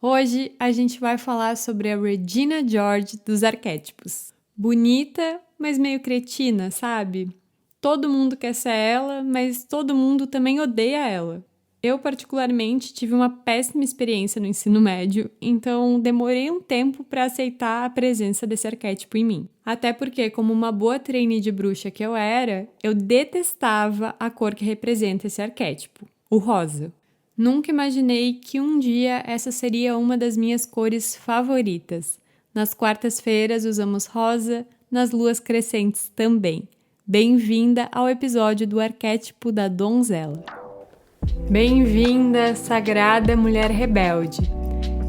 Hoje a gente vai falar sobre a Regina George dos arquétipos. Bonita, mas meio cretina, sabe? Todo mundo quer ser ela, mas todo mundo também odeia ela. Eu, particularmente, tive uma péssima experiência no ensino médio, então demorei um tempo para aceitar a presença desse arquétipo em mim. Até porque, como uma boa trainee de bruxa que eu era, eu detestava a cor que representa esse arquétipo, o rosa. Nunca imaginei que um dia essa seria uma das minhas cores favoritas. Nas quartas-feiras usamos rosa, nas luas crescentes também. Bem-vinda ao episódio do arquétipo da donzela. Bem-vinda, sagrada mulher rebelde.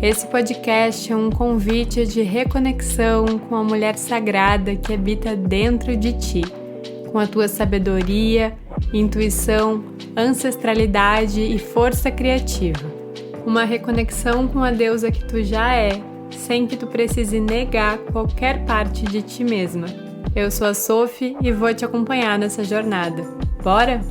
Esse podcast é um convite de reconexão com a mulher sagrada que habita dentro de ti, com a tua sabedoria, intuição, ancestralidade e força criativa. Uma reconexão com a deusa que tu já é, sem que tu precise negar qualquer parte de ti mesma. Eu sou a Sophie e vou te acompanhar nessa jornada. Bora?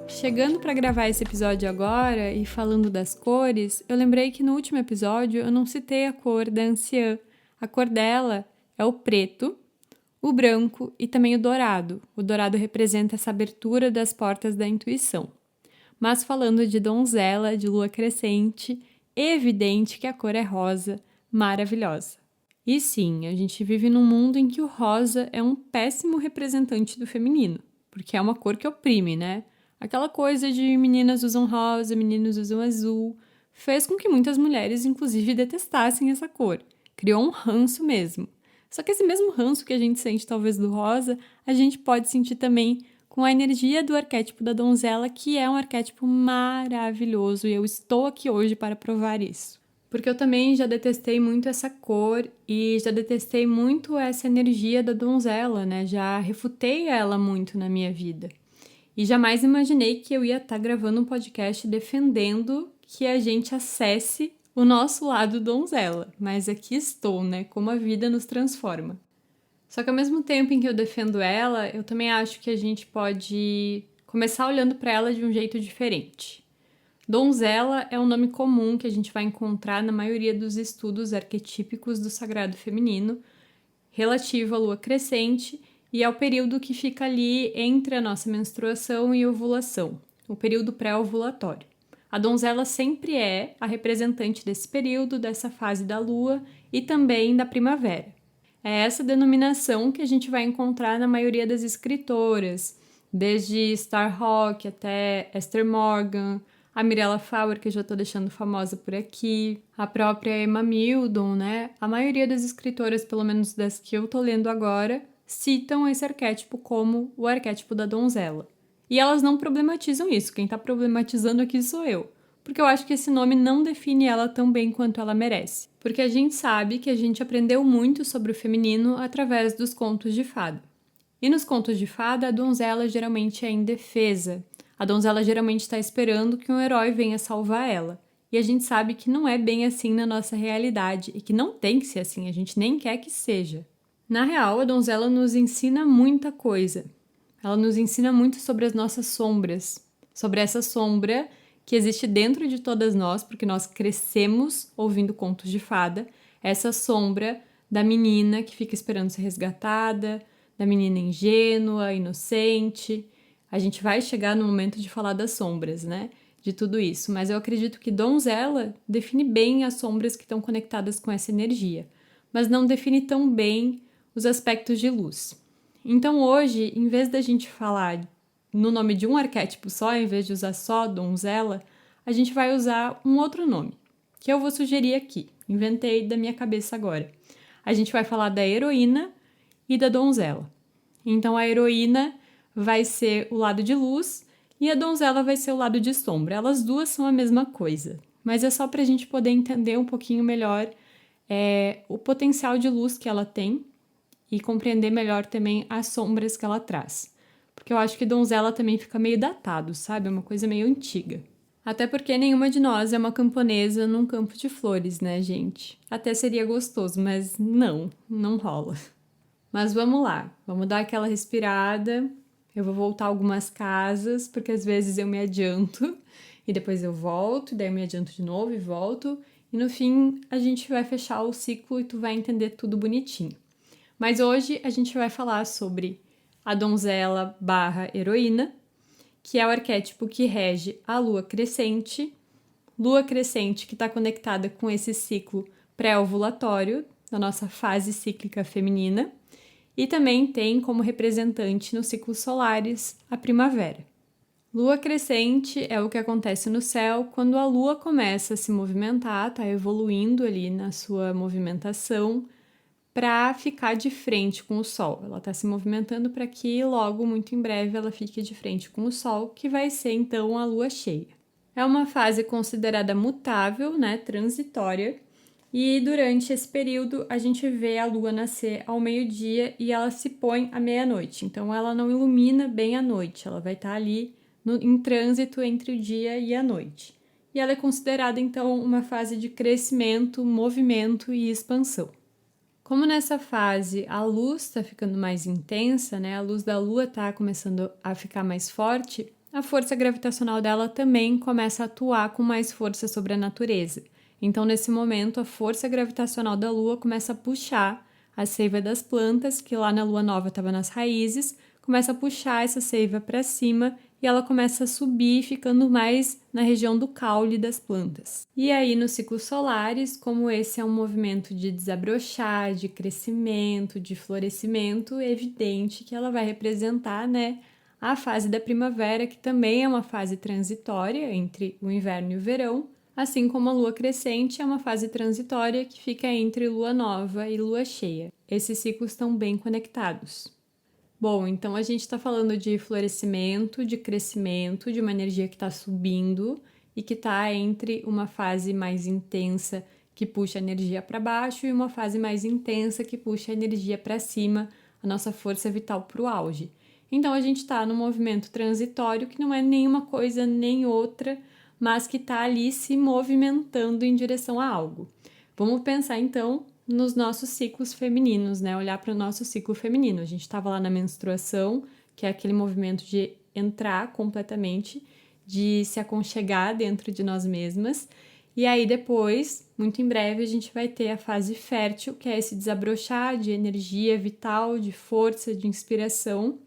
Chegando para gravar esse episódio agora e falando das cores, eu lembrei que no último episódio eu não citei a cor da anciã. A cor dela é o preto, o branco e também o dourado. O dourado representa essa abertura das portas da intuição. Mas falando de donzela, de lua crescente, é evidente que a cor é rosa, maravilhosa. E sim, a gente vive num mundo em que o rosa é um péssimo representante do feminino, porque é uma cor que oprime, né? Aquela coisa de meninas usam rosa, meninos usam azul, fez com que muitas mulheres, inclusive, detestassem essa cor. Criou um ranço mesmo. Só que esse mesmo ranço que a gente sente, talvez, do rosa, a gente pode sentir também com a energia do arquétipo da donzela, que é um arquétipo maravilhoso, e eu estou aqui hoje para provar isso. Porque eu também já detestei muito essa cor e já detestei muito essa energia da donzela, né? Já refutei ela muito na minha vida. E jamais imaginei que eu ia estar gravando um podcast defendendo que a gente acesse o nosso lado donzela. Mas aqui estou, né? Como a vida nos transforma. Só que ao mesmo tempo em que eu defendo ela, eu também acho que a gente pode começar olhando para ela de um jeito diferente. Donzela é um nome comum que a gente vai encontrar na maioria dos estudos arquetípicos do sagrado feminino, relativo à lua crescente e ao período que fica ali entre a nossa menstruação e ovulação, o período pré-ovulatório. A donzela sempre é a representante desse período, dessa fase da lua e também da primavera. É essa denominação que a gente vai encontrar na maioria das escritoras, desde Starhawk até Esther Morgan, a Mirella Fowler, que eu já estou deixando famosa por aqui, a própria Emma Mildon, né? A maioria das escritoras, pelo menos das que eu estou lendo agora, citam esse arquétipo como o arquétipo da donzela. E elas não problematizam isso, quem está problematizando aqui sou eu. Porque eu acho que esse nome não define ela tão bem quanto ela merece. Porque a gente sabe que a gente aprendeu muito sobre o feminino através dos contos de fada. E nos contos de fada, a donzela geralmente é indefesa. A donzela geralmente está esperando que um herói venha salvar ela. E a gente sabe que não é bem assim na nossa realidade e que não tem que ser assim, a gente nem quer que seja. Na real, a donzela nos ensina muita coisa. Ela nos ensina muito sobre as nossas sombras, sobre essa sombra que existe dentro de todas nós, porque nós crescemos ouvindo contos de fada, essa sombra da menina que fica esperando ser resgatada, da menina ingênua, inocente. A gente vai chegar no momento de falar das sombras, né? De tudo isso. Mas eu acredito que donzela define bem as sombras que estão conectadas com essa energia, mas não define tão bem os aspectos de luz. Então hoje, em vez da gente falar no nome de um arquétipo só, em vez de usar só donzela, a gente vai usar um outro nome, que eu vou sugerir aqui. Inventei da minha cabeça agora. A gente vai falar da heroína e da donzela. Então a heroína vai ser o lado de luz e a donzela vai ser o lado de sombra. Elas duas são a mesma coisa, mas é só para a gente poder entender um pouquinho melhor o potencial de luz que ela tem e compreender melhor também as sombras que ela traz. Porque eu acho que donzela também fica meio datado, sabe? É uma coisa meio antiga. Até porque nenhuma de nós é uma camponesa num campo de flores, né, gente? Até seria gostoso, mas não rola. Mas vamos lá, vamos dar aquela respirada. Eu vou voltar algumas casas, porque às vezes eu me adianto e depois eu volto, daí eu me adianto de novo e volto. E no fim a gente vai fechar o ciclo e tu vai entender tudo bonitinho. Mas hoje a gente vai falar sobre a donzela barra heroína, que é o arquétipo que rege a lua crescente que está conectada com esse ciclo pré-ovulatório, da nossa fase cíclica feminina, e também tem como representante nos ciclos solares a primavera. Lua crescente é o que acontece no céu quando a lua começa a se movimentar, está evoluindo ali na sua movimentação para ficar de frente com o sol. Ela está se movimentando para que logo, muito em breve, ela fique de frente com o sol, que vai ser então a lua cheia. É uma fase considerada mutável, né, transitória, e durante esse período a gente vê a lua nascer ao meio-dia e ela se põe à meia-noite. Então ela não ilumina bem a noite, ela vai estar ali em trânsito entre o dia e a noite. E ela é considerada então uma fase de crescimento, movimento e expansão. Como nessa fase a luz está ficando mais intensa, né, a luz da lua está começando a ficar mais forte, a força gravitacional dela também começa a atuar com mais força sobre a natureza. Então, nesse momento, a força gravitacional da lua começa a puxar a seiva das plantas, que lá na lua nova estava nas raízes, começa a puxar essa seiva para cima e ela começa a subir, ficando mais na região do caule das plantas. E aí, nos ciclos solares, como esse é um movimento de desabrochar, de crescimento, de florescimento, é evidente que ela vai representar, né, a fase da primavera, que também é uma fase transitória entre o inverno e o verão, assim como a lua crescente é uma fase transitória que fica entre lua nova e lua cheia. Esses ciclos estão bem conectados. Bom, então a gente está falando de florescimento, de crescimento, de uma energia que está subindo e que está entre uma fase mais intensa que puxa a energia para baixo e uma fase mais intensa que puxa a energia para cima, a nossa força vital para o auge. Então a gente está num movimento transitório que não é nenhuma coisa nem outra, mas que está ali se movimentando em direção a algo. Vamos pensar então nos nossos ciclos femininos, né? Olhar para o nosso ciclo feminino. A gente estava lá na menstruação, que é aquele movimento de entrar completamente, de se aconchegar dentro de nós mesmas. E aí depois, muito em breve, a gente vai ter a fase fértil, que é esse desabrochar de energia vital, de força, de inspiração.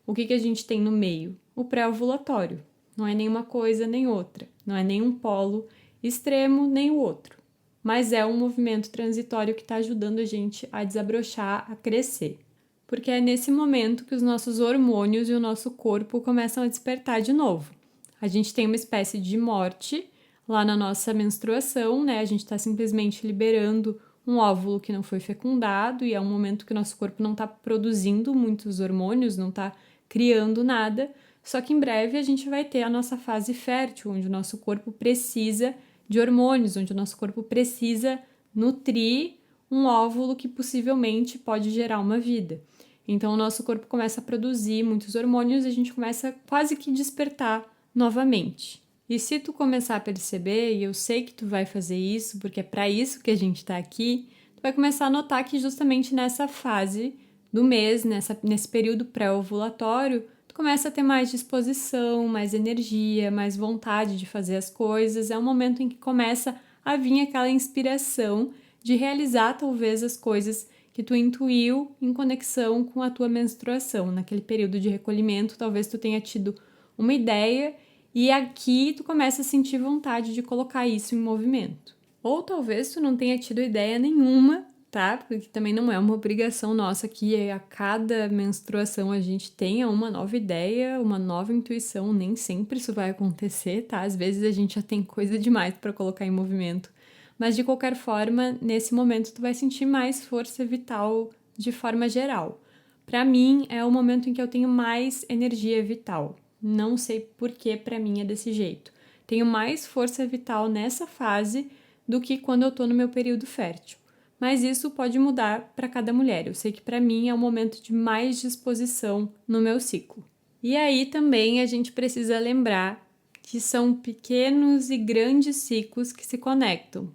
O que a gente tem no meio? O pré-ovulatório. Não é nenhuma coisa nem outra. Não é nenhum polo extremo nem o outro. Mas é um movimento transitório que está ajudando a gente a desabrochar, a crescer. Porque é nesse momento que os nossos hormônios e o nosso corpo começam a despertar de novo. A gente tem uma espécie de morte lá na nossa menstruação, né? A gente está simplesmente liberando um óvulo que não foi fecundado e é um momento que o nosso corpo não está produzindo muitos hormônios, não está criando nada. Só que em breve a gente vai ter a nossa fase fértil, onde o nosso corpo precisa de hormônios, onde o nosso corpo precisa nutrir um óvulo que possivelmente pode gerar uma vida. Então o nosso corpo começa a produzir muitos hormônios e a gente começa quase que despertar novamente. E se tu começar a perceber, e eu sei que tu vai fazer isso, porque é para isso que a gente está aqui, tu vai começar a notar que justamente nessa fase do mês, nesse período pré-ovulatório, tu começa a ter mais disposição, mais energia, mais vontade de fazer as coisas. É um momento em que começa a vir aquela inspiração de realizar talvez as coisas que tu intuiu em conexão com a tua menstruação. Naquele período de recolhimento, talvez tu tenha tido uma ideia e aqui tu começa a sentir vontade de colocar isso em movimento. Ou talvez tu não tenha tido ideia nenhuma, tá? Porque também não é uma obrigação nossa que a cada menstruação a gente tenha uma nova ideia, uma nova intuição. Nem sempre isso vai acontecer, tá? Às vezes a gente já tem coisa demais para colocar em movimento. Mas de qualquer forma, nesse momento tu vai sentir mais força vital de forma geral. Para mim, é o momento em que eu tenho mais energia vital. Não sei por que para mim é desse jeito. Tenho mais força vital nessa fase do que quando eu tô no meu período fértil. Mas isso pode mudar para cada mulher. Eu sei que para mim é um momento de mais disposição no meu ciclo. E aí também a gente precisa lembrar que são pequenos e grandes ciclos que se conectam.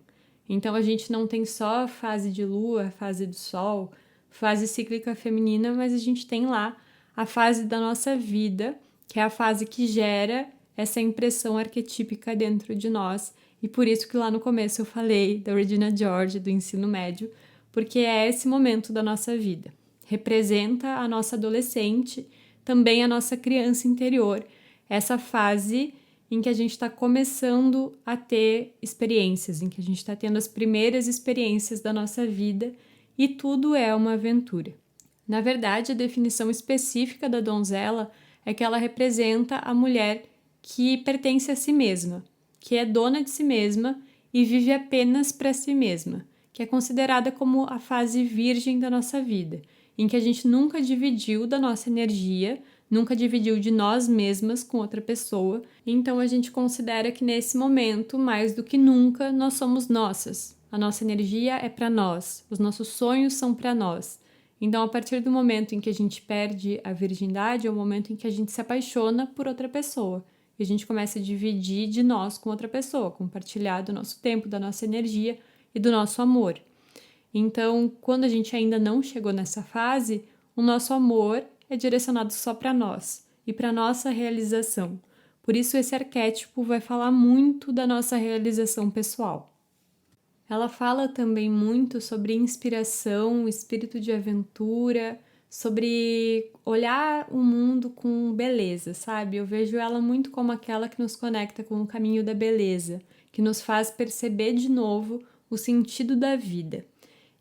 Então a gente não tem só a fase de lua, a fase do sol, fase cíclica feminina, mas a gente tem lá a fase da nossa vida, que é a fase que gera essa impressão arquetípica dentro de nós. E por isso que lá no começo eu falei da Regina George, do ensino médio, porque é esse momento da nossa vida. Representa a nossa adolescente, também a nossa criança interior, essa fase em que a gente está começando a ter experiências, em que a gente está tendo as primeiras experiências da nossa vida e tudo é uma aventura. Na verdade, a definição específica da donzela é que ela representa a mulher que pertence a si mesma, que é dona de si mesma e vive apenas para si mesma, que é considerada como a fase virgem da nossa vida, em que a gente nunca dividiu da nossa energia, nunca dividiu de nós mesmas com outra pessoa, então a gente considera que nesse momento, mais do que nunca, nós somos nossas. A nossa energia é para nós, os nossos sonhos são para nós. Então, a partir do momento em que a gente perde a virgindade, é o momento em que a gente se apaixona por outra pessoa. E a gente começa a dividir de nós com outra pessoa, compartilhar do nosso tempo, da nossa energia e do nosso amor. Então, quando a gente ainda não chegou nessa fase, o nosso amor é direcionado só para nós e para nossa realização. Por isso, esse arquétipo vai falar muito da nossa realização pessoal. Ela fala também muito sobre inspiração, espírito de aventura, sobre olhar o mundo com beleza, sabe? Eu vejo ela muito como aquela que nos conecta com o caminho da beleza, que nos faz perceber de novo o sentido da vida.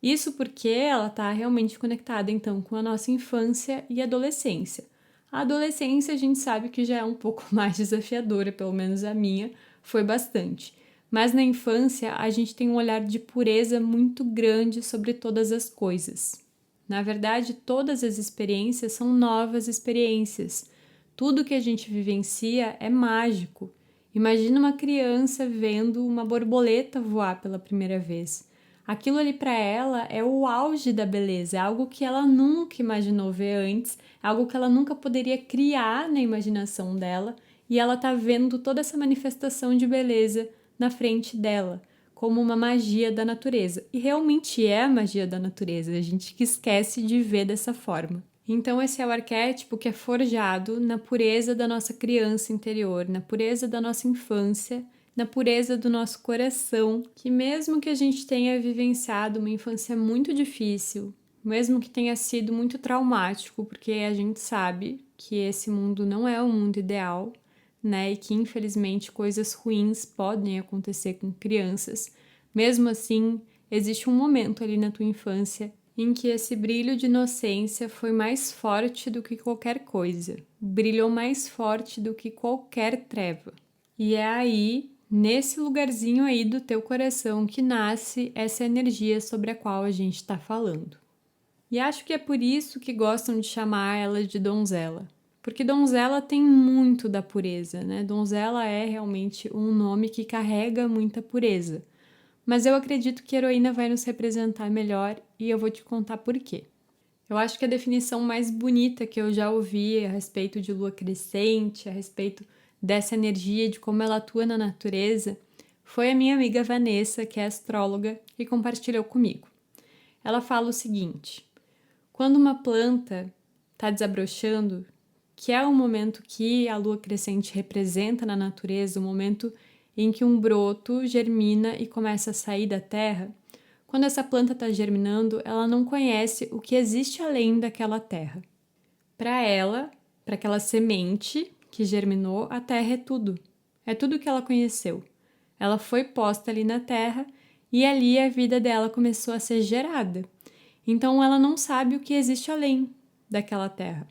Isso porque ela está realmente conectada, então, com a nossa infância e adolescência. A adolescência a gente sabe que já é um pouco mais desafiadora, pelo menos a minha foi bastante. Mas na infância a gente tem um olhar de pureza muito grande sobre todas as coisas. Na verdade, todas as experiências são novas experiências. Tudo que a gente vivencia é mágico. Imagina uma criança vendo uma borboleta voar pela primeira vez. Aquilo ali para ela é o auge da beleza, é algo que ela nunca imaginou ver antes, é algo que ela nunca poderia criar na imaginação dela, e ela está vendo toda essa manifestação de beleza na frente dela, como uma magia da natureza. E realmente é a magia da natureza, a gente que esquece de ver dessa forma. Então esse é o arquétipo que é forjado na pureza da nossa criança interior, na pureza da nossa infância, na pureza do nosso coração, que mesmo que a gente tenha vivenciado uma infância muito difícil, mesmo que tenha sido muito traumático, porque a gente sabe que esse mundo não é o mundo ideal, né, e que infelizmente coisas ruins podem acontecer com crianças, mesmo assim, existe um momento ali na tua infância em que esse brilho de inocência foi mais forte do que qualquer coisa, brilhou mais forte do que qualquer treva. E é aí, nesse lugarzinho aí do teu coração, que nasce essa energia sobre a qual a gente está falando. E acho que é por isso que gostam de chamar ela de donzela. Porque donzela tem muito da pureza, né? Donzela é realmente um nome que carrega muita pureza. Mas eu acredito que a heroína vai nos representar melhor e eu vou te contar por quê. Eu acho que a definição mais bonita que eu já ouvi a respeito de lua crescente, a respeito dessa energia, de como ela atua na natureza, foi a minha amiga Vanessa, que é astróloga, que compartilhou comigo. Ela fala o seguinte: quando uma planta está desabrochando, que é o momento que a lua crescente representa na natureza, o momento em que um broto germina e começa a sair da terra, quando essa planta está germinando, ela não conhece o que existe além daquela terra. Para ela, para aquela semente que germinou, a terra é tudo. É tudo que ela conheceu. Ela foi posta ali na terra e ali a vida dela começou a ser gerada. Então ela não sabe o que existe além daquela terra.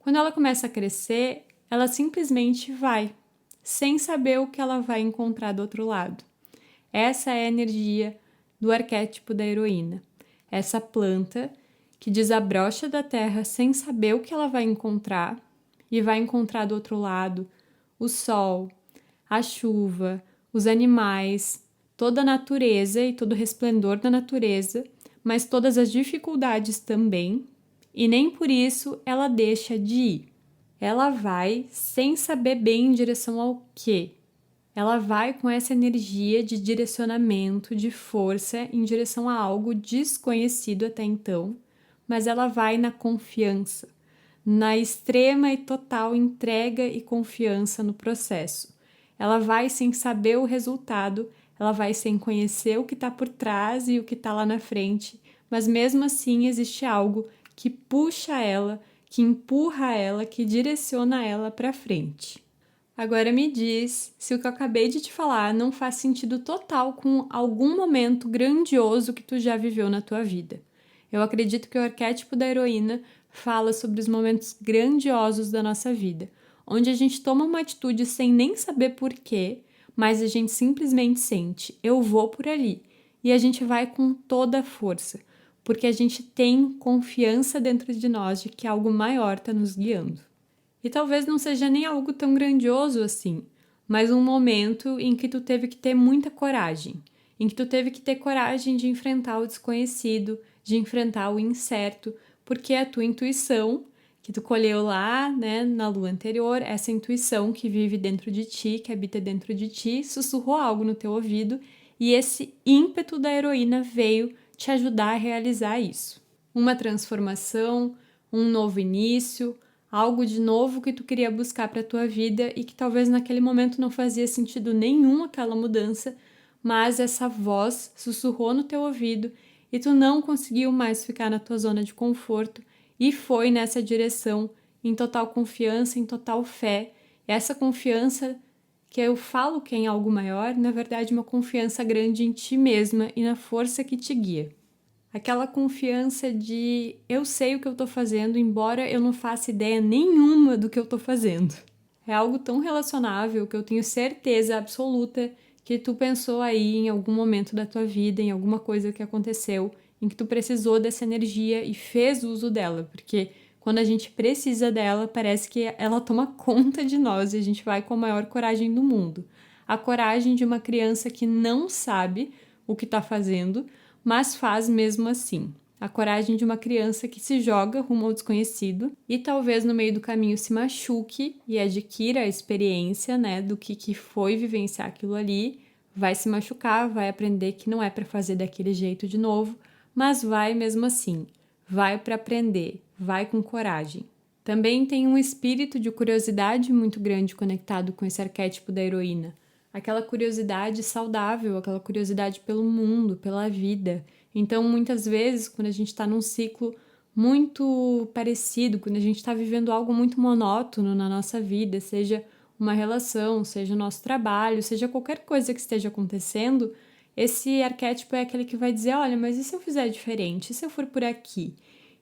Quando ela começa a crescer, ela simplesmente vai, sem saber o que ela vai encontrar do outro lado. Essa é a energia do arquétipo da heroína. Essa planta que desabrocha da terra sem saber o que ela vai encontrar e vai encontrar do outro lado o sol, a chuva, os animais, toda a natureza e todo o resplendor da natureza, mas todas as dificuldades também, e nem por isso ela deixa de ir. Ela vai sem saber bem em direção ao quê. Ela vai com essa energia de direcionamento, de força em direção a algo desconhecido até então, mas ela vai na confiança, na extrema e total entrega e confiança no processo. Ela vai sem saber o resultado, ela vai sem conhecer o que está por trás e o que está lá na frente, mas mesmo assim existe algo que puxa ela, que empurra ela, que direciona ela para frente. Agora me diz se o que eu acabei de te falar não faz sentido total com algum momento grandioso que tu já viveu na tua vida. Eu acredito que o arquétipo da heroína fala sobre os momentos grandiosos da nossa vida, onde a gente toma uma atitude sem nem saber porquê, mas a gente simplesmente sente, eu vou por ali, e a gente vai com toda a força, porque a gente tem confiança dentro de nós de que algo maior está nos guiando. E talvez não seja nem algo tão grandioso assim, mas um momento em que tu teve que ter muita coragem, em que tu teve que ter coragem de enfrentar o desconhecido, de enfrentar o incerto, porque a tua intuição, que tu colheu lá, né, na lua anterior, essa intuição que vive dentro de ti, que habita dentro de ti, sussurrou algo no teu ouvido e esse ímpeto da heroína veio te ajudar a realizar isso. Uma transformação, um novo início, algo de novo que tu queria buscar para a tua vida e que talvez naquele momento não fazia sentido nenhum aquela mudança, mas essa voz sussurrou no teu ouvido e tu não conseguiu mais ficar na tua zona de conforto e foi nessa direção, em total confiança, em total fé. Essa confiança que eu falo que é em algo maior, na verdade uma confiança grande em ti mesma e na força que te guia. Aquela confiança de eu sei o que eu tô fazendo, embora eu não faça ideia nenhuma do que eu tô fazendo. É algo tão relacionável que eu tenho certeza absoluta que tu pensou aí em algum momento da tua vida, em alguma coisa que aconteceu, em que tu precisou dessa energia e fez uso dela, porque quando a gente precisa dela, parece que ela toma conta de nós e a gente vai com a maior coragem do mundo. A coragem de uma criança que não sabe o que está fazendo, mas faz mesmo assim. A coragem de uma criança que se joga rumo ao desconhecido e talvez no meio do caminho se machuque e adquira a experiência, né, do que foi vivenciar aquilo ali, vai se machucar, vai aprender que não é para fazer daquele jeito de novo, mas vai mesmo assim, vai para aprender, vai com coragem. Também tem um espírito de curiosidade muito grande conectado com esse arquétipo da heroína. Aquela curiosidade saudável, aquela curiosidade pelo mundo, pela vida. Então, muitas vezes, quando a gente está num ciclo muito parecido, quando a gente está vivendo algo muito monótono na nossa vida, seja uma relação, seja o nosso trabalho, seja qualquer coisa que esteja acontecendo, esse arquétipo é aquele que vai dizer, olha, mas e se eu fizer diferente? E se eu for por aqui?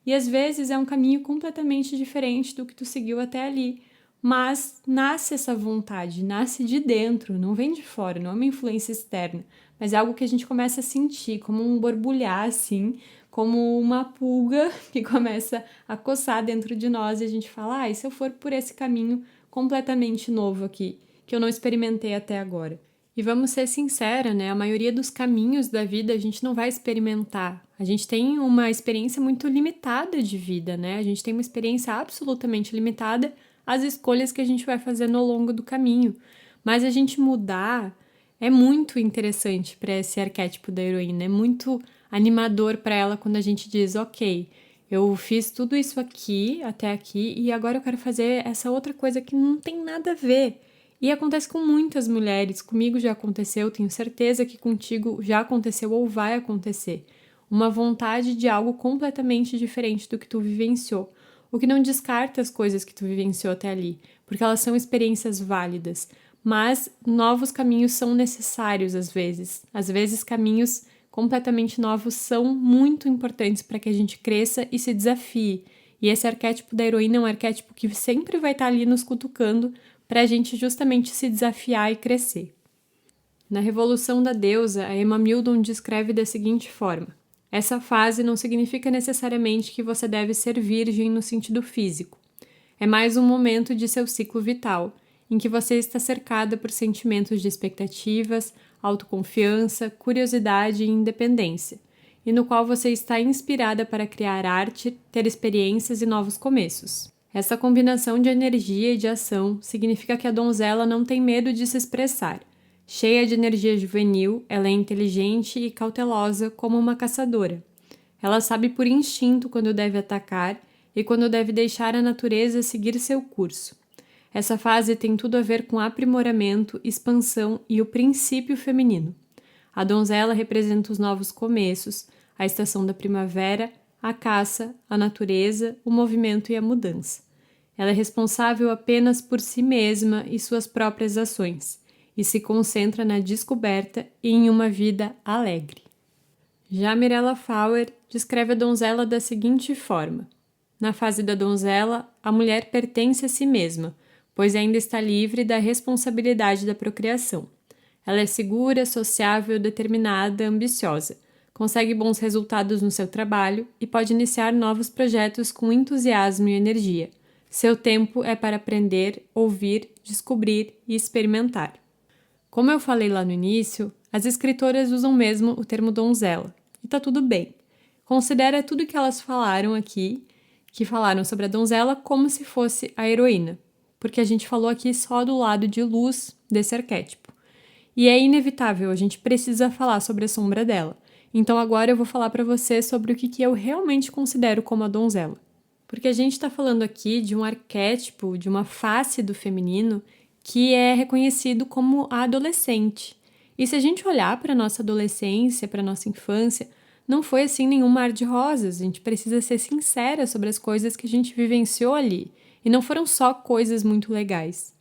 E às vezes é um caminho completamente diferente do que tu seguiu até ali. Mas nasce essa vontade, nasce de dentro, não vem de fora, não é uma influência externa, mas é algo que a gente começa a sentir, como um borbulhar, assim, como uma pulga que começa a coçar dentro de nós e a gente fala, e se eu for por esse caminho completamente novo aqui, que eu não experimentei até agora? E vamos ser sinceros, né? A maioria dos caminhos da vida a gente não vai experimentar. A gente tem uma experiência muito limitada de vida, né? A gente tem uma experiência absolutamente limitada às escolhas que a gente vai fazendo ao longo do caminho. Mas a gente mudar é muito interessante para esse arquétipo da heroína, é muito animador para ela quando a gente diz, ok, eu fiz tudo isso aqui, até aqui, e agora eu quero fazer essa outra coisa que não tem nada a ver. E acontece com muitas mulheres, comigo já aconteceu, tenho certeza que contigo já aconteceu ou vai acontecer. Uma vontade de algo completamente diferente do que tu vivenciou. O que não descarta as coisas que tu vivenciou até ali, porque elas são experiências válidas. Mas novos caminhos são necessários às vezes. Às vezes caminhos completamente novos são muito importantes para que a gente cresça e se desafie. E esse arquétipo da heroína é um arquétipo que sempre vai estar ali nos cutucando para a gente justamente se desafiar e crescer. Na Revolução da Deusa, a Emma Mildon descreve da seguinte forma: essa fase não significa necessariamente que você deve ser virgem no sentido físico. É mais um momento de seu ciclo vital, em que você está cercada por sentimentos de expectativas, autoconfiança, curiosidade e independência, e no qual você está inspirada para criar arte, ter experiências e novos começos. Essa combinação de energia e de ação significa que a donzela não tem medo de se expressar. Cheia de energia juvenil, ela é inteligente e cautelosa como uma caçadora. Ela sabe por instinto quando deve atacar e quando deve deixar a natureza seguir seu curso. Essa fase tem tudo a ver com aprimoramento, expansão e o princípio feminino. A donzela representa os novos começos, a estação da primavera, a caça, a natureza, o movimento e a mudança. Ela é responsável apenas por si mesma e suas próprias ações, e se concentra na descoberta e em uma vida alegre. Já Mirella Fauer descreve a donzela da seguinte forma: na fase da donzela, a mulher pertence a si mesma, pois ainda está livre da responsabilidade da procriação. Ela é segura, sociável, determinada, ambiciosa, consegue bons resultados no seu trabalho e pode iniciar novos projetos com entusiasmo e energia. Seu tempo é para aprender, ouvir, descobrir e experimentar. Como eu falei lá no início, as escritoras usam mesmo o termo donzela, e tá tudo bem. Considera tudo que elas falaram aqui, que falaram sobre a donzela, como se fosse a heroína, porque a gente falou aqui só do lado de luz desse arquétipo. E é inevitável, a gente precisa falar sobre a sombra dela. Então agora eu vou falar para você sobre o que eu realmente considero como a donzela. Porque a gente está falando aqui de um arquétipo, de uma face do feminino que é reconhecido como a adolescente. E se a gente olhar para a nossa adolescência, para a nossa infância, não foi assim nenhum mar de rosas. A gente precisa ser sincera sobre as coisas que a gente vivenciou ali. E não foram só coisas muito legais.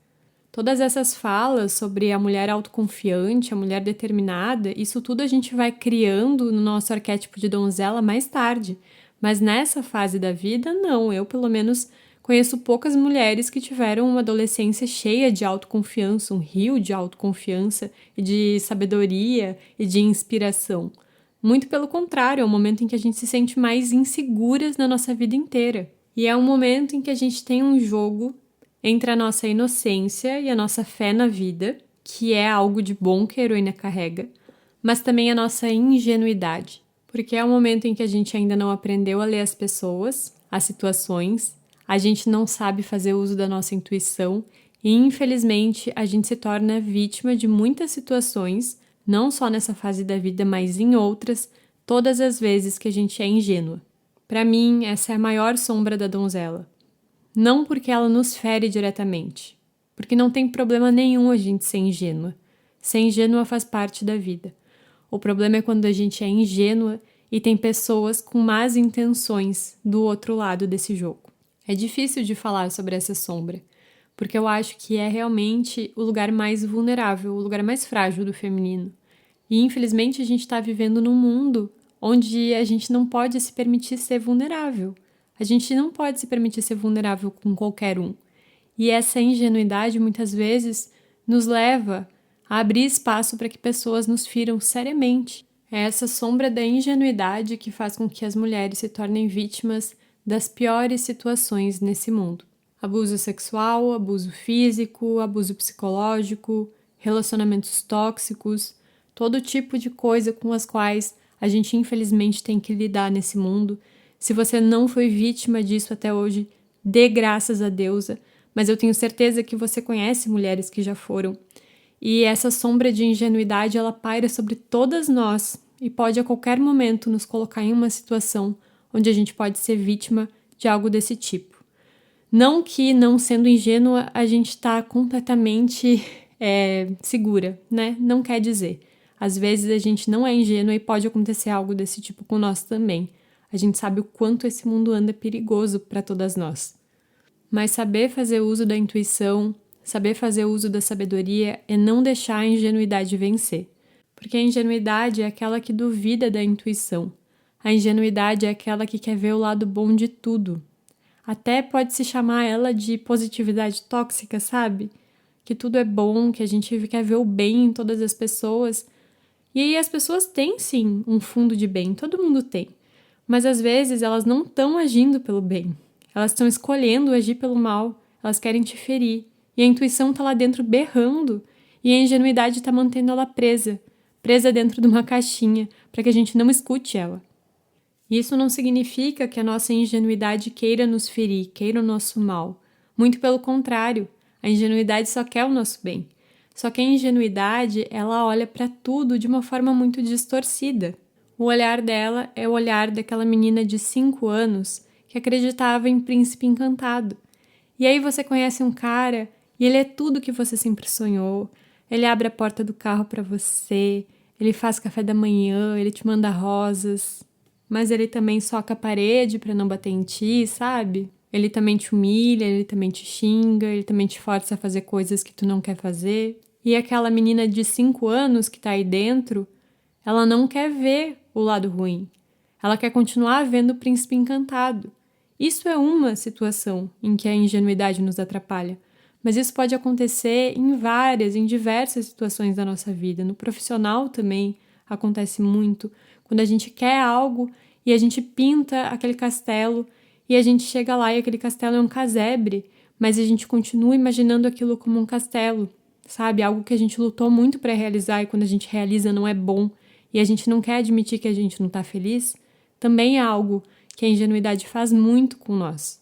Todas essas falas sobre a mulher autoconfiante, a mulher determinada, isso tudo a gente vai criando no nosso arquétipo de donzela mais tarde. Mas nessa fase da vida, não. Eu, pelo menos, conheço poucas mulheres que tiveram uma adolescência cheia de autoconfiança, um rio de autoconfiança e de sabedoria e de inspiração. Muito pelo contrário, é um momento em que a gente se sente mais inseguras na nossa vida inteira. E é um momento em que a gente tem um jogo entre a nossa inocência e a nossa fé na vida, que é algo de bom que a heroína carrega, mas também a nossa ingenuidade, porque é um momento em que a gente ainda não aprendeu a ler as pessoas, as situações, a gente não sabe fazer uso da nossa intuição e, infelizmente, a gente se torna vítima de muitas situações, não só nessa fase da vida, mas em outras, todas as vezes que a gente é ingênua. Para mim, essa é a maior sombra da donzela. Não porque ela nos fere diretamente, porque não tem problema nenhum a gente ser ingênua. Ser ingênua faz parte da vida. O problema é quando a gente é ingênua e tem pessoas com más intenções do outro lado desse jogo. É difícil de falar sobre essa sombra, porque eu acho que é realmente o lugar mais vulnerável, o lugar mais frágil do feminino. E infelizmente a gente está vivendo num mundo onde a gente não pode se permitir ser vulnerável. A gente não pode se permitir ser vulnerável com qualquer um. E essa ingenuidade muitas vezes nos leva a abrir espaço para que pessoas nos firam seriamente. É essa sombra da ingenuidade que faz com que as mulheres se tornem vítimas das piores situações nesse mundo. Abuso sexual, abuso físico, abuso psicológico, relacionamentos tóxicos, todo tipo de coisa com as quais a gente infelizmente tem que lidar nesse mundo. Se você não foi vítima disso até hoje, dê graças a deusa, mas eu tenho certeza que você conhece mulheres que já foram. E essa sombra de ingenuidade, ela paira sobre todas nós e pode a qualquer momento nos colocar em uma situação onde a gente pode ser vítima de algo desse tipo. Não que, não sendo ingênua, a gente está completamente segura, né? Não quer dizer. Às vezes a gente não é ingênua e pode acontecer algo desse tipo com nós também. A gente sabe o quanto esse mundo anda perigoso para todas nós. Mas saber fazer uso da intuição, saber fazer uso da sabedoria é não deixar a ingenuidade vencer. Porque a ingenuidade é aquela que duvida da intuição. A ingenuidade é aquela que quer ver o lado bom de tudo. Até pode-se chamar ela de positividade tóxica, sabe? Que tudo é bom, que a gente quer ver o bem em todas as pessoas. E aí as pessoas têm sim um fundo de bem, todo mundo tem. Mas às vezes elas não estão agindo pelo bem. Elas estão escolhendo agir pelo mal, elas querem te ferir. E a intuição está lá dentro berrando e a ingenuidade está mantendo ela presa dentro de uma caixinha, para que a gente não escute ela. Isso não significa que a nossa ingenuidade queira nos ferir, queira o nosso mal. Muito pelo contrário, a ingenuidade só quer o nosso bem. Só que a ingenuidade, ela olha para tudo de uma forma muito distorcida. O olhar dela é o olhar daquela menina de 5 anos que que acreditava em príncipe encantado. E aí você conhece um cara e ele é tudo que você sempre sonhou. Ele abre a porta do carro para você, ele faz café da manhã, ele te manda rosas, mas ele também soca a parede para não bater em ti, sabe? Ele também te humilha, ele também te xinga, ele também te força a fazer coisas que tu não quer fazer. E aquela menina de 5 anos que tá aí dentro, ela não quer ver o lado ruim. Ela quer continuar vendo o príncipe encantado. Isso é uma situação em que a ingenuidade nos atrapalha. Mas isso pode acontecer em diversas situações da nossa vida. No profissional também acontece muito. Quando a gente quer algo e a gente pinta aquele castelo e a gente chega lá e aquele castelo é um casebre, mas a gente continua imaginando aquilo como um castelo, sabe? Algo que a gente lutou muito para realizar e quando a gente realiza não é bom e a gente não quer admitir que a gente não está feliz, também é algo que a ingenuidade faz muito com nós.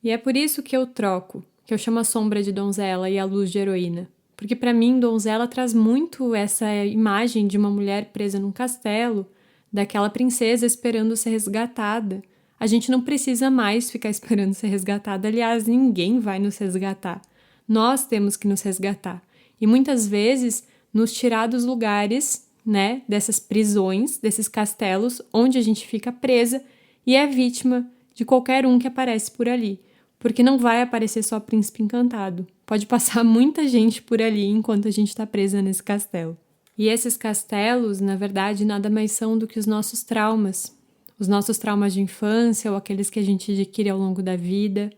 E é por isso que eu troco, que eu chamo a sombra de donzela e a luz de heroína. Porque para mim, donzela traz muito essa imagem de uma mulher presa num castelo, daquela princesa esperando ser resgatada. A gente não precisa mais ficar esperando ser resgatada, aliás, ninguém vai nos resgatar. Nós temos que nos resgatar. E muitas vezes nos tirar dos lugares, né, dessas prisões, desses castelos, onde a gente fica presa e é vítima de qualquer um que aparece por ali. Porque não vai aparecer só príncipe encantado. Pode passar muita gente por ali enquanto a gente está presa nesse castelo. E esses castelos, na verdade, nada mais são do que os nossos traumas. Os nossos traumas de infância ou aqueles que a gente adquire ao longo da vida,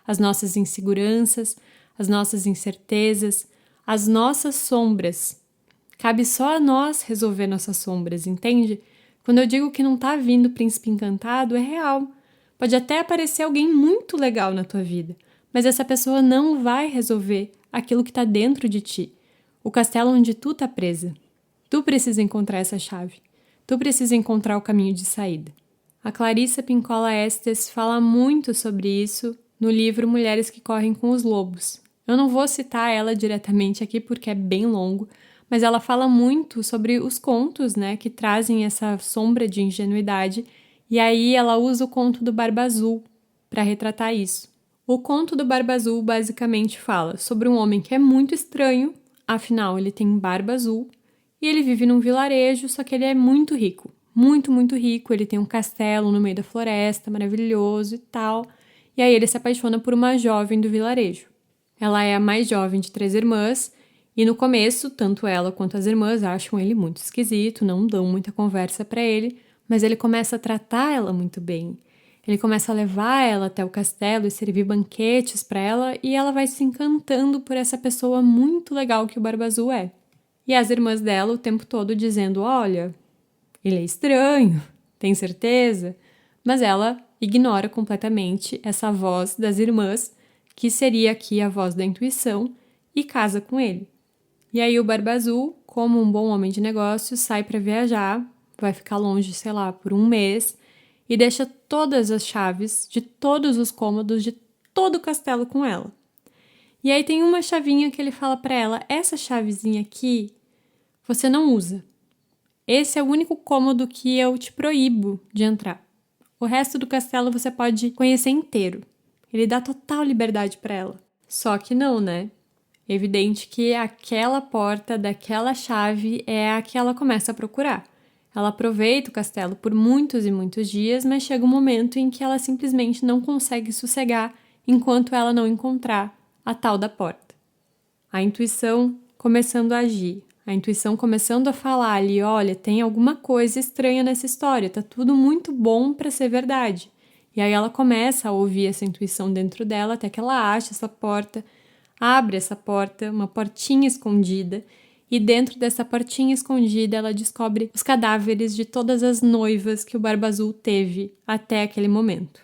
as nossas inseguranças, as nossas incertezas, as nossas sombras. Cabe só a nós resolver nossas sombras, entende? Quando eu digo que não tá vindo príncipe encantado, é real. Pode até aparecer alguém muito legal na tua vida, mas essa pessoa não vai resolver aquilo que tá dentro de ti, o castelo onde tu tá presa. Tu precisa encontrar essa chave. Tu precisa encontrar o caminho de saída. A Clarissa Pinkola Estes fala muito sobre isso no livro Mulheres que Correm com os Lobos. Eu não vou citar ela diretamente aqui porque é bem longo, mas ela fala muito sobre os contos, né, que trazem essa sombra de ingenuidade, e aí ela usa o conto do Barba Azul para retratar isso. O conto do Barba Azul basicamente fala sobre um homem que é muito estranho, afinal ele tem barba azul, e ele vive num vilarejo, só que ele é muito rico. Muito, muito rico, ele tem um castelo no meio da floresta, maravilhoso e tal. E aí ele se apaixona por uma jovem do vilarejo. Ela é a mais jovem de 3 irmãs, e no começo, tanto ela quanto as irmãs acham ele muito esquisito, não dão muita conversa pra ele, mas ele começa a tratar ela muito bem. Ele começa a levar ela até o castelo e servir banquetes pra ela, e ela vai se encantando por essa pessoa muito legal que o Barba Azul é. E as irmãs dela o tempo todo dizendo, olha, ele é estranho, tem certeza? Mas ela ignora completamente essa voz das irmãs, que seria aqui a voz da intuição, e casa com ele. E aí o Barba Azul, como um bom homem de negócios, sai para viajar, vai ficar longe, sei lá, por 1 mês, e deixa todas as chaves de todos os cômodos de todo o castelo com ela. E aí tem uma chavinha que ele fala para ela, essa chavezinha aqui, você não usa. Esse é o único cômodo que eu te proíbo de entrar. O resto do castelo você pode conhecer inteiro. Ele dá total liberdade para ela. Só que não, né? É evidente que aquela porta daquela chave é a que ela começa a procurar. Ela aproveita o castelo por muitos e muitos dias, mas chega um momento em que ela simplesmente não consegue sossegar enquanto ela não encontrar a tal da porta. A intuição começando a agir. A intuição começando a falar ali, olha, tem alguma coisa estranha nessa história, tá tudo muito bom para ser verdade. E aí ela começa a ouvir essa intuição dentro dela até que ela acha essa porta, abre essa porta, uma portinha escondida, e dentro dessa portinha escondida ela descobre os cadáveres de todas as noivas que o Barba Azul teve até aquele momento.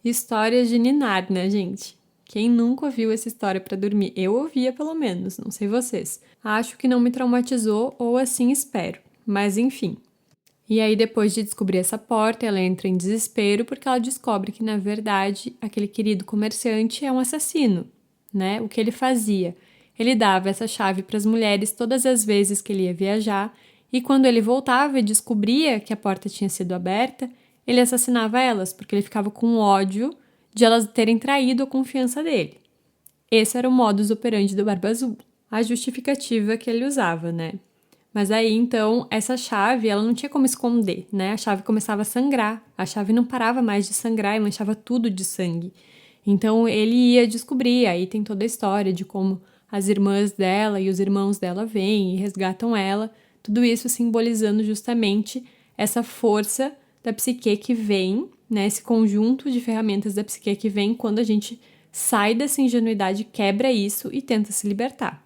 Histórias de ninar, né, gente? Quem nunca ouviu essa história para dormir? Eu ouvia pelo menos, não sei vocês. Acho que não me traumatizou, ou assim espero. Mas enfim. E aí, depois de descobrir essa porta, ela entra em desespero porque ela descobre que, na verdade, aquele querido comerciante é um assassino, né? O que ele fazia? Ele dava essa chave para as mulheres todas as vezes que ele ia viajar, e quando ele voltava e descobria que a porta tinha sido aberta, ele assassinava elas, porque ele ficava com ódio de elas terem traído a confiança dele. Esse era o modus operandi do Barba Azul, a justificativa que ele usava, né? Mas aí, então, essa chave, ela não tinha como esconder, né? A chave começava a sangrar, a chave não parava mais de sangrar e manchava tudo de sangue. Então, ele ia descobrir, aí tem toda a história de como as irmãs dela e os irmãos dela vêm e resgatam ela, tudo isso simbolizando justamente essa força da psique que vem, né? Esse conjunto de ferramentas da psique que vem quando a gente sai dessa ingenuidade, quebra isso e tenta se libertar.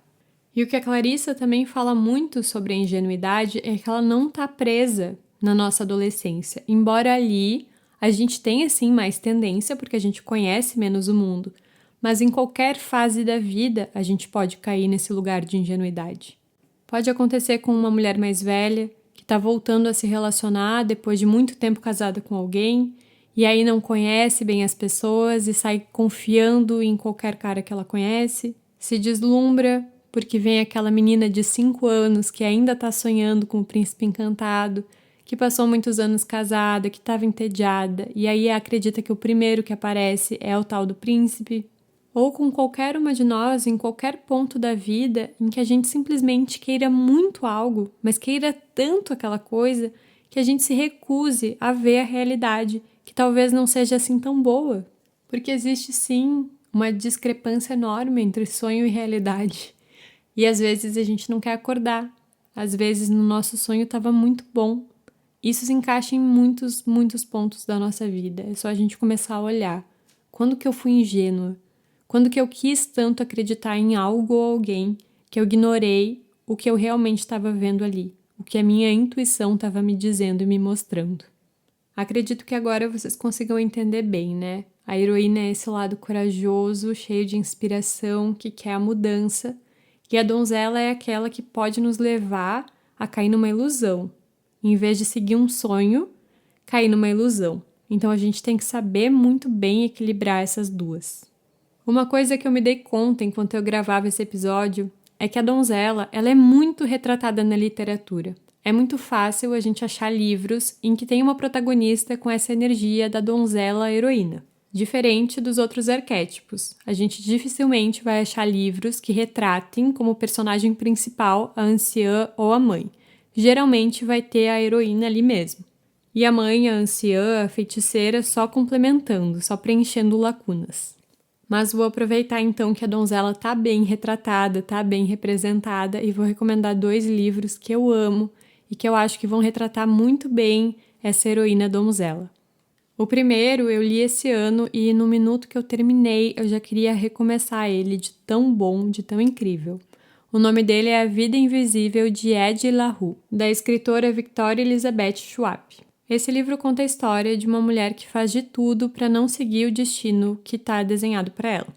E o que a Clarissa também fala muito sobre a ingenuidade é que ela não está presa na nossa adolescência. Embora ali a gente tenha, sim, mais tendência, porque a gente conhece menos o mundo, mas em qualquer fase da vida a gente pode cair nesse lugar de ingenuidade. Pode acontecer com uma mulher mais velha, que está voltando a se relacionar depois de muito tempo casada com alguém, e aí não conhece bem as pessoas e sai confiando em qualquer cara que ela conhece, se deslumbra, porque vem aquela menina de 5 anos que ainda está sonhando com o príncipe encantado, que passou muitos anos casada, que estava entediada, e aí acredita que o primeiro que aparece é o tal do príncipe. Ou com qualquer uma de nós, em qualquer ponto da vida, em que a gente simplesmente queira muito algo, mas queira tanto aquela coisa, que a gente se recuse a ver a realidade, que talvez não seja assim tão boa. Porque existe, sim, uma discrepância enorme entre sonho e realidade. E às vezes a gente não quer acordar. Às vezes no nosso sonho estava muito bom. Isso se encaixa em muitos, muitos pontos da nossa vida. É só a gente começar a olhar. Quando que eu fui ingênua? Quando que eu quis tanto acreditar em algo ou alguém que eu ignorei o que eu realmente estava vendo ali? O que a minha intuição estava me dizendo e me mostrando. Acredito que agora vocês consigam entender bem, né? A heroína é esse lado corajoso, cheio de inspiração, que quer a mudança. E a donzela é aquela que pode nos levar a cair numa ilusão. Em vez de seguir um sonho, cair numa ilusão. Então a gente tem que saber muito bem equilibrar essas duas. Uma coisa que eu me dei conta enquanto eu gravava esse episódio é que a donzela, ela é muito retratada na literatura. É muito fácil a gente achar livros em que tem uma protagonista com essa energia da donzela heroína. Diferente dos outros arquétipos, a gente dificilmente vai achar livros que retratem como personagem principal a anciã ou a mãe. Geralmente vai ter a heroína ali mesmo. E a mãe, a anciã, a feiticeira só complementando, só preenchendo lacunas. Mas vou aproveitar então que a donzela tá bem retratada, tá bem representada e vou recomendar 2 livros que eu amo e que eu acho que vão retratar muito bem essa heroína donzela. O primeiro eu li esse ano e no minuto que eu terminei eu já queria recomeçar ele de tão bom, de tão incrível. O nome dele é A Vida Invisível de Ed La Rue, da escritora Victoria Elizabeth Schwab. Esse livro conta a história de uma mulher que faz de tudo para não seguir o destino que está desenhado para ela.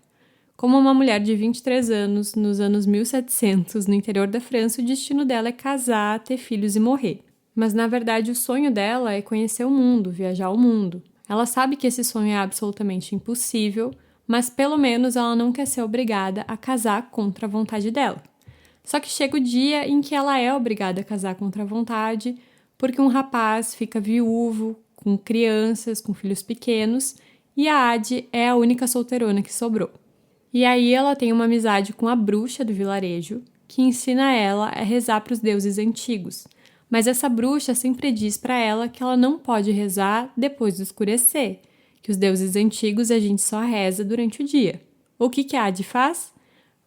Como uma mulher de 23 anos, nos anos 1700, no interior da França, o destino dela é casar, ter filhos e morrer. Mas, na verdade, o sonho dela é conhecer o mundo, viajar o mundo. Ela sabe que esse sonho é absolutamente impossível, mas pelo menos ela não quer ser obrigada a casar contra a vontade dela. Só que chega o dia em que ela é obrigada a casar contra a vontade, porque um rapaz fica viúvo, com crianças, com filhos pequenos, e a Ade é a única solteirona que sobrou. E aí ela tem uma amizade com a bruxa do vilarejo, que ensina ela a rezar para os deuses antigos. Mas essa bruxa sempre diz para ela que ela não pode rezar depois do escurecer, que os deuses antigos a gente só reza durante o dia. O que a Ade faz?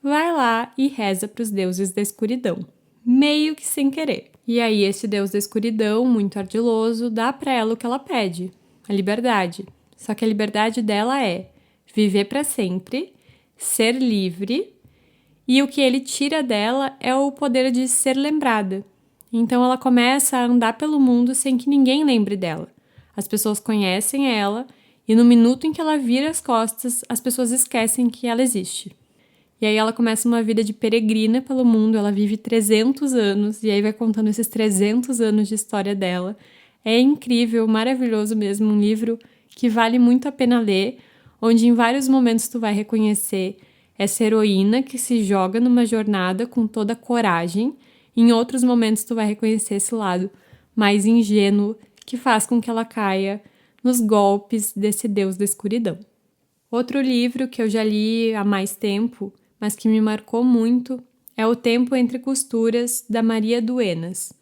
Vai lá e reza para os deuses da escuridão, meio que sem querer. E aí esse deus da escuridão, muito ardiloso, dá para ela o que ela pede, a liberdade. Só que a liberdade dela é viver para sempre, ser livre, e o que ele tira dela é o poder de ser lembrada. Então ela começa a andar pelo mundo sem que ninguém lembre dela. As pessoas conhecem ela e no minuto em que ela vira as costas, as pessoas esquecem que ela existe. E aí ela começa uma vida de peregrina pelo mundo, ela vive 300 anos e aí vai contando esses 300 anos de história dela. É incrível, maravilhoso mesmo, um livro que vale muito a pena ler, onde em vários momentos tu vai reconhecer essa heroína que se joga numa jornada com toda a coragem. Em outros momentos tu vai reconhecer esse lado mais ingênuo que faz com que ela caia nos golpes desse deus da escuridão. Outro livro que eu já li há mais tempo, mas que me marcou muito, é O Tempo Entre Costuras, da Maria Duenas.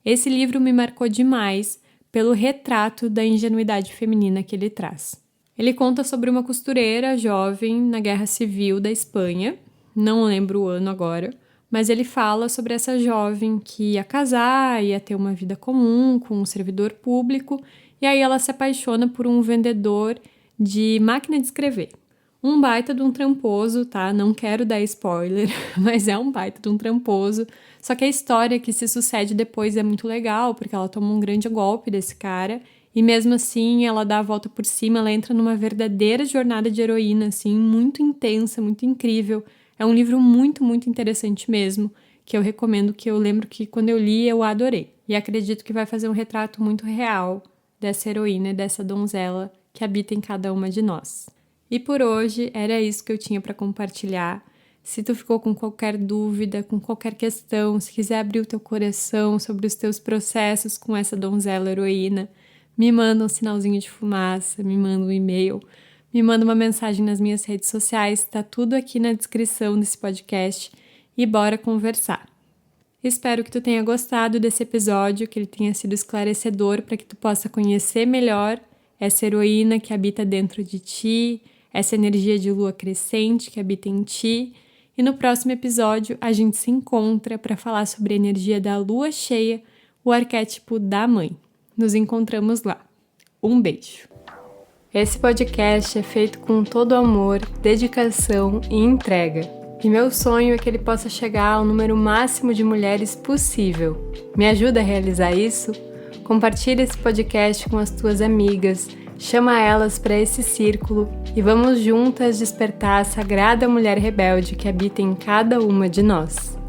Esse livro me marcou demais pelo retrato da ingenuidade feminina que ele traz. Ele conta sobre uma costureira jovem na Guerra Civil da Espanha, não lembro o ano agora, mas ele fala sobre essa jovem que ia casar, ia ter uma vida comum com um servidor público, e aí ela se apaixona por um vendedor de máquina de escrever. Um baita de um tramposo, tá? Não quero dar spoiler, mas é um baita de um tramposo. Só que a história que se sucede depois é muito legal, porque ela toma um grande golpe desse cara, e mesmo assim ela dá a volta por cima, ela entra numa verdadeira jornada de heroína, assim, muito intensa, muito incrível. É um livro muito, muito interessante mesmo, que eu recomendo, que eu lembro que quando eu li eu adorei. E acredito que vai fazer um retrato muito real dessa heroína, dessa donzela que habita em cada uma de nós. E por hoje era isso que eu tinha para compartilhar. Se tu ficou com qualquer dúvida, com qualquer questão, se quiser abrir o teu coração sobre os teus processos com essa donzela heroína, me manda um sinalzinho de fumaça, me manda um e-mail, me manda uma mensagem nas minhas redes sociais, tá tudo aqui na descrição desse podcast e bora conversar. Espero que tu tenha gostado desse episódio, que ele tenha sido esclarecedor para que tu possa conhecer melhor essa heroína que habita dentro de ti, essa energia de lua crescente que habita em ti. E no próximo episódio a gente se encontra para falar sobre a energia da lua cheia, o arquétipo da mãe. Nos encontramos lá. Um beijo! Esse podcast é feito com todo amor, dedicação e entrega. E meu sonho é que ele possa chegar ao número máximo de mulheres possível. Me ajuda a realizar isso? Compartilha esse podcast com as tuas amigas, chama elas para esse círculo e vamos juntas despertar a sagrada mulher rebelde que habita em cada uma de nós.